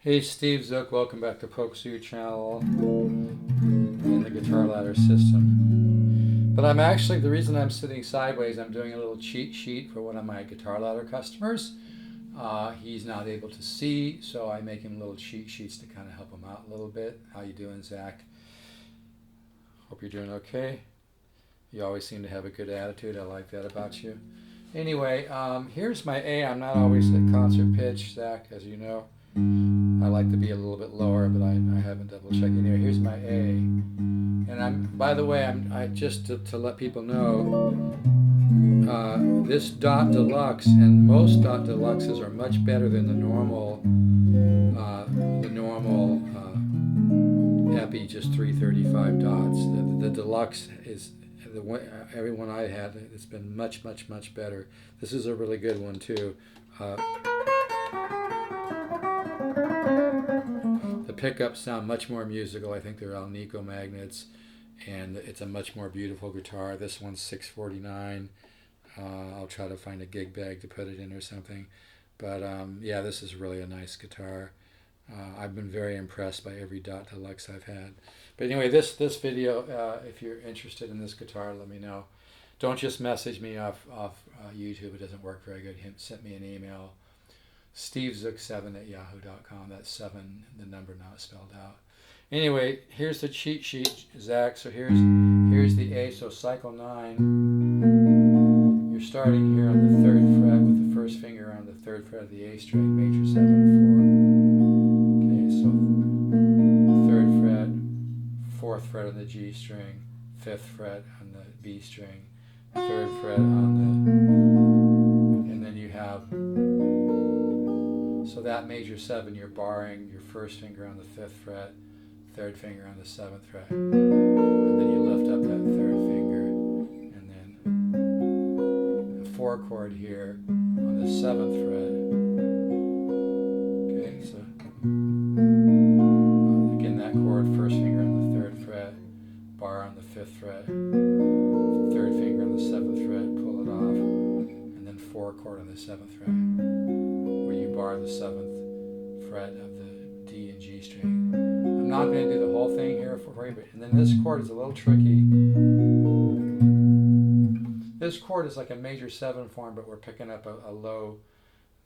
Hey, Steve Zook, welcome back to Pokesue channel in the guitar ladder system. But the reason I'm sitting sideways, I'm doing a little cheat sheet for one of my guitar ladder customers. He's not able to see, so I make him little cheat sheets to kind of help him out a little bit. How you doing, Zack? Hope you're doing okay. You always seem to have a good attitude. I like that about you. Anyway, here's my A. I'm not always at concert pitch, Zack, as you know. I like to be a little bit lower, but I haven't double checked. Anyway, here's my A. And by the way, I just to let people know, this dot deluxe and most dot deluxes are much better than the normal Epi, just 335 dots. The deluxe is every one I had. It's been much better. This is a really good one too. The pickups sound much more musical. I think they're Alnico magnets, and it's a much more beautiful guitar. This one's $649. I'll try to find a gig bag to put it in or something. But yeah, this is really a nice guitar. I've been very impressed by every dot deluxe I've had. But anyway, this video, if you're interested in this guitar, let me know. Don't just message me off YouTube. It doesn't work very good. Send me an email. stevezook7@yahoo.com. That's 7, the number not spelled out. Anyway, here's the cheat sheet, Zack. So here's the A. So cycle 9. You're starting here on the 3rd fret with the first finger on the 3rd fret of the A string, major 7, 4. Okay, so 3rd fret, 4th fret on the G string, 5th fret on the B string, 3rd fret on the, and then you have. So that major 7, you're barring your first finger on the 5th fret, 3rd finger on the 7th fret, and then you lift up that 3rd finger, and then a 4 chord here on the 7th fret. Okay, so again that chord, first finger on the 3rd fret, bar on the 5th fret, 3rd finger on the 7th fret, pull it off, and then 4 chord on the 7th fret. Bar the 7th fret of the D and G string. I'm not going to do the whole thing here for you, and then this chord is a little tricky. This chord is like a major 7 form, but we're picking up a low.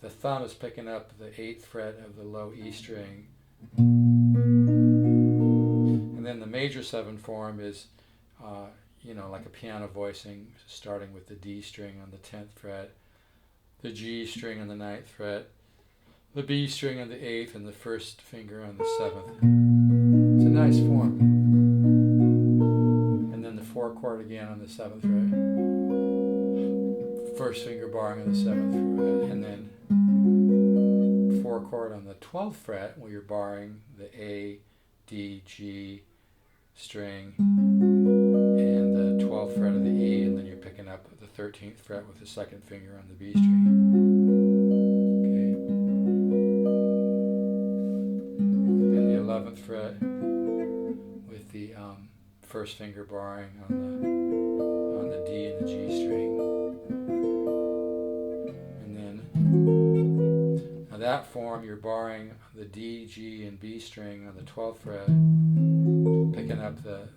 The thumb is picking up the 8th fret of the low E string, and then the major 7 form is, like a piano voicing, starting with the D string on the 10th fret, the G string on the 9th fret, the B string on the 8th, and the first finger on the 7th. It's a nice form. And then the 4 chord again on the 7th fret. First finger barring on the 7th fret, and then 4 chord on the 12th fret, where you're barring the A, D, G string, and the 12th fret of the E, and then you're picking up the 13th fret with the 2nd finger on the B string. 11th fret with the first finger barring on the D and the G string, and then now that form you're barring the D, G, and B string on the 12th fret, picking up the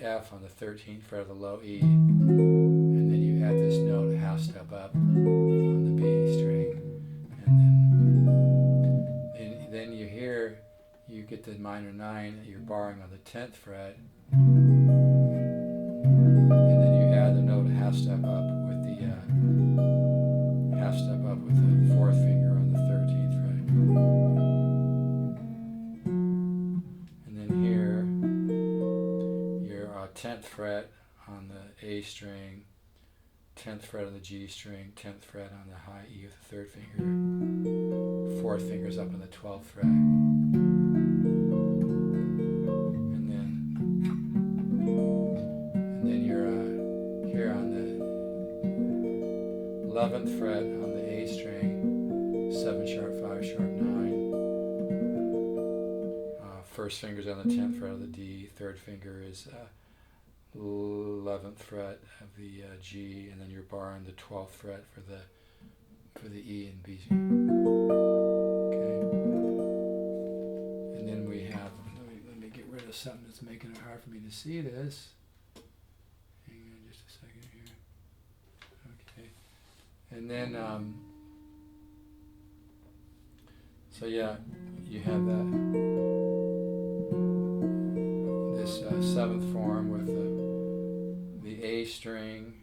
F on the 13th fret of the low E, and then you add this note half step up on the B string, and then you hear. You get the minor 9 that you're barring on the 10th fret, and then you add the note half step up with the 4th finger on the 13th fret, and then here your 10th fret on the A string, 10th fret on the G string, 10th fret on the high E with the 3rd finger, 4th finger's up on the 12th fret. Here on the 11th fret on the A string, 7 sharp, 5 sharp, 9. First finger's on the 10th fret of the D, 3rd finger is 11th fret of the G, and then you're barring the 12th fret for the E and B. Okay. to see this. Hang on just a second here. Okay. And then, so yeah, you have this seventh form with the A string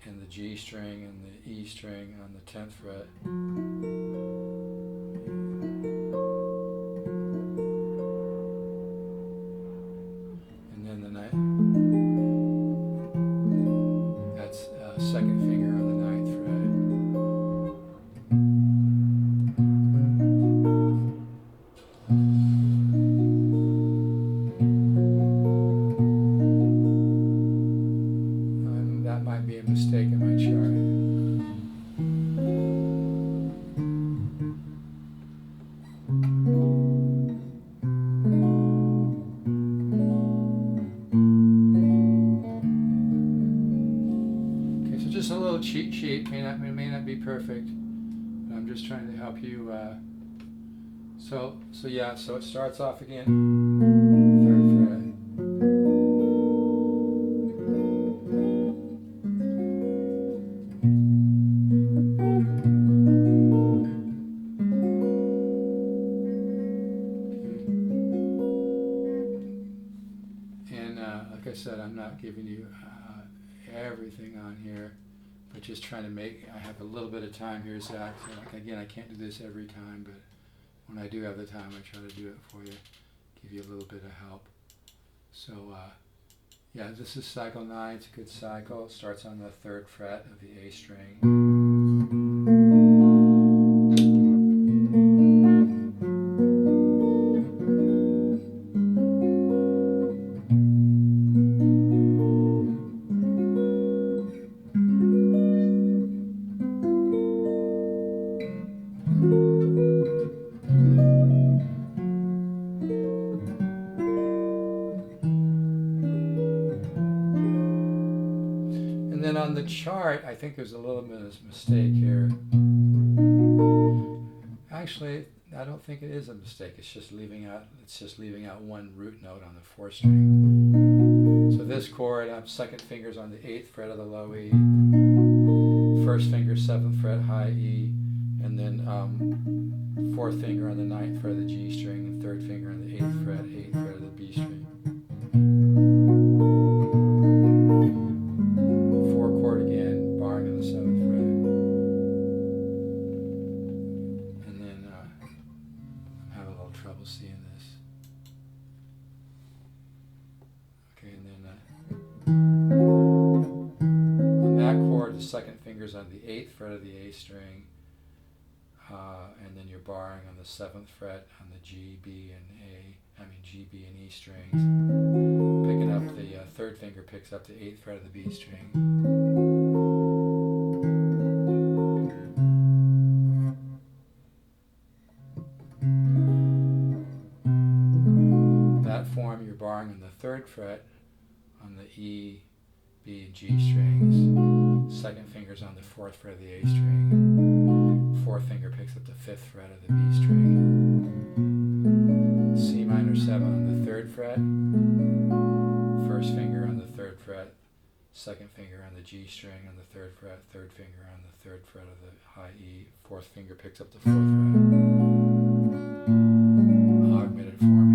and the G string and the E string on the 10th fret. And then the ninth, that's second finger on the 9th fret. And that might be a mistake in my chart. Just a little cheat sheet, may not be perfect, but I'm just trying to help you. So it starts off again, 3rd fret. And like I said, I'm not giving you everything on here, but just trying to I have a little bit of time here, Zack. So again, I can't do this every time, but when I do have the time, I try to do it for you, give you a little bit of help. So yeah, this is cycle 9. It's a good cycle. It starts on the 3rd fret of the A string. And then on the chart, I think there's a little bit of a mistake here. Actually, I don't think it is a mistake. It's just leaving out one root note on the 4th string. So this chord, I have 2nd fingers on the 8th fret of the low E, 1st finger 7th fret high E, and then 4th finger on the 9th fret of the G string, and 3rd finger on the 8th fret of the B string. 4 chord again, barring on the 7th fret. And then I'm having a little trouble seeing this. Okay, and then on that chord, the 2nd finger's on the 8th fret of the A string. And then you're barring on the 7th fret on the G, B, and E strings. Picking up the 3rd finger picks up the 8th fret of the B string. That form, you're barring on the 3rd fret on the E, B, and G strings. 2nd finger's on the 4th fret of the A string. 4th finger picks up the 5th fret of the B string. C minor 7 on the 3rd fret. 1st finger on the 3rd fret. 2nd finger on the G string on the 3rd fret. 3rd finger on the 3rd fret of the high E. 4th finger picks up the 4th fret. Augmented form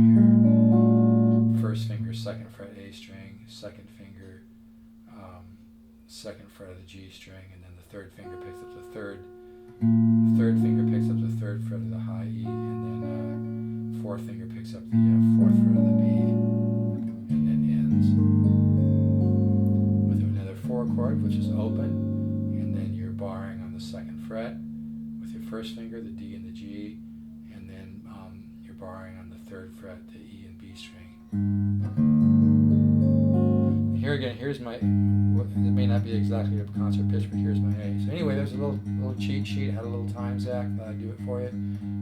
here. 1st finger 2nd fret A string. 2nd finger 2nd fret of the G string, and then the 3rd finger picks up the 3rd. The 3rd finger picks up the 3rd fret of the high E, and then 4th finger picks up the 4th fret of the B, and then ends with another 4 chord, which is open, and then you're barring on the 2nd fret with your 1st finger, the D and the G, and then you're barring on the 3rd fret, the E and B string. Here again, here's my, it may not be exactly a concert pitch, but here's my A. So anyway, there's a little cheat sheet. I had a little time, Zack, but I do it for you.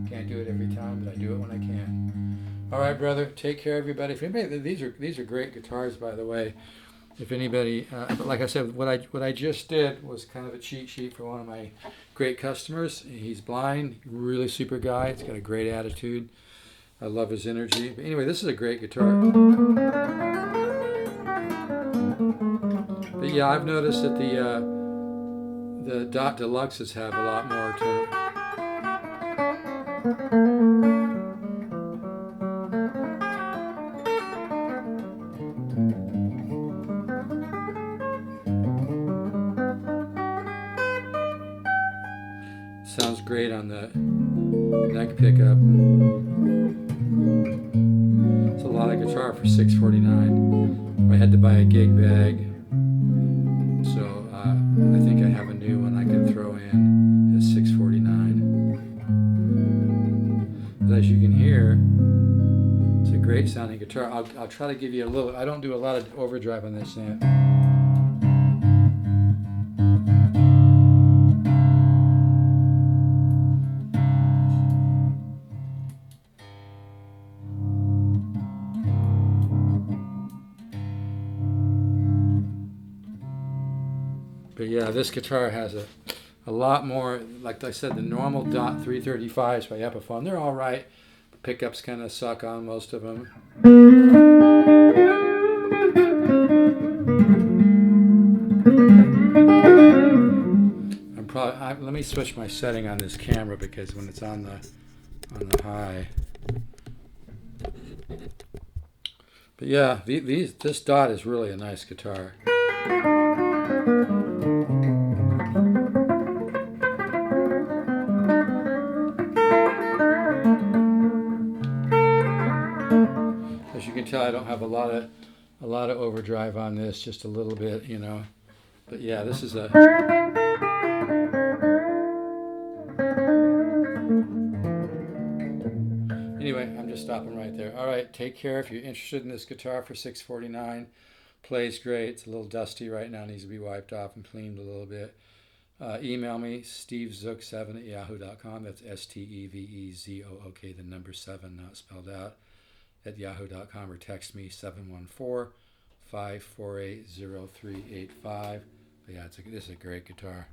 Can't do it every time, but I do it when I can. All right, brother. Take care, everybody. If anybody, these are great guitars, by the way. If anybody, like I said, what I just did was kind of a cheat sheet for one of my great customers. He's blind, really super guy. He's got a great attitude. I love his energy. But anyway, this is a great guitar. But yeah, I've noticed that the Dot Deluxes have a lot more to. Sounds great on the neck pickup. It's a lot of guitar for $649. I had to buy a gig bag, so I think I have a new one I can throw in at $649. But as you can hear, it's a great sounding guitar. I'll try to give you a little. I don't do a lot of overdrive on this amp. But yeah, this guitar has a lot more, like I said, the normal Dot 335s by Epiphone. They're all right. The pickups kind of suck on most of them. Let me switch my setting on this camera, because when it's on the high. But yeah, this Dot is really a nice guitar. As you can tell, I don't have a lot of overdrive on this, just a little bit, you know. But yeah, this is a. Anyway, I'm just stopping right there. All right, take care. If you're interested in this guitar for $649, plays great. It's a little dusty right now. Needs to be wiped off and cleaned a little bit. Email me, stevezook7@yahoo.com. That's STEVEZOOK, the number 7, not spelled out, at yahoo.com, or text me 714-548-0385. But yeah, this is a great guitar.